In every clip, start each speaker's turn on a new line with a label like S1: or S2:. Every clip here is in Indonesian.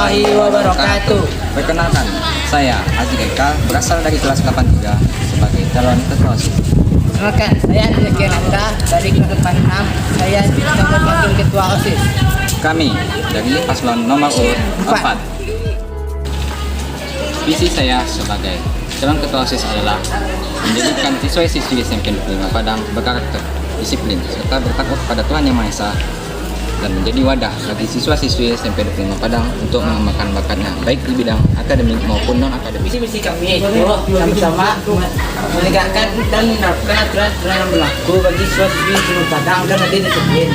S1: warahmatullahi wabarakatuh.
S2: Perkenalkan, saya Aziz Eka, berasal dari kelas 83 sebagai calon ketua OSIS.
S1: Perkenalkan, saya Rizky Nanda dari kelas 86. Saya calon wakil ketua OSIS.
S2: Kami dari paslon nomor urut 4. Visi saya sebagai calon ketua OSIS adalah menjadikan siswa-siswi SMP Negeri 5 Padang berkarakter, disiplin, serta bertakwa kepada Tuhan Yang Maha Esa, dan menjadi wadah bagi siswa-siswi SMP Negeri 5 Padang untuk mengembangkan bakatnya baik di bidang akademik maupun non-akademik.
S1: Misi kami yaitu sama-sama menegakkan dan menerapkan aturan-aturan yang berlaku bagi siswa-siswi Negeri Padang dan nanti disiplin.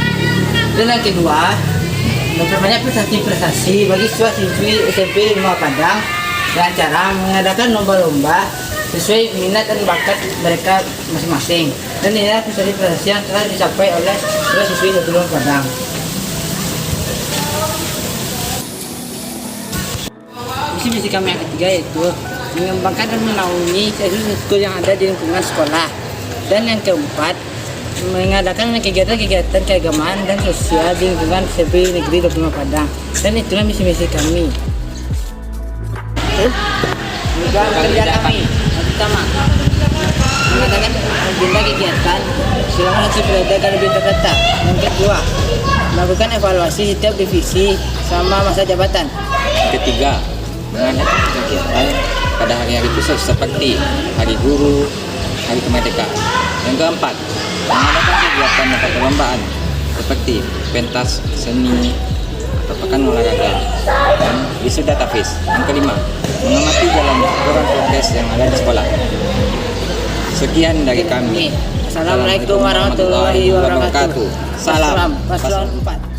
S1: Dan yang kedua, memperbanyak prestasi-prestasi bagi siswa-siswi SMP 5 Padang dengan cara mengadakan lomba-lomba sesuai minat dan bakat mereka masing-masing. Dan inilah prestasi-prestasi yang telah dicapai oleh siswa-siswi SMP 5 Padang. Misi kami yang ketiga yaitu mengembangkan dan menaungi sekolah yang ada di lingkungan sekolah. Dan yang keempat, mengadakan kegiatan-kegiatan keagamaan dan sosial di lingkungan SMP Negeri 25 Padang. Dan itulah misi-misi kami. Kerja kami yang pertama, mengadakan agenda kegiatan selama hasil periode dan lebih terdata. Yang kedua, melakukan evaluasi setiap divisi sama masa jabatan.
S2: Ketiga, mengadakan kegiatan pada hari-hari khusus seperti Hari Guru, Hari Kemerdekaan. Yang keempat, mengadakan kegiatan atau perlombaan seperti pentas seni atau pekan olahraga dan wisuda tahfiz. Yang kelima, mengamati jalan aturan progres yang ada di sekolah. Sekian dari kami.
S1: Assalamualaikum warahmatullahi wabarakatuh.
S2: Salam
S1: Paslon 4.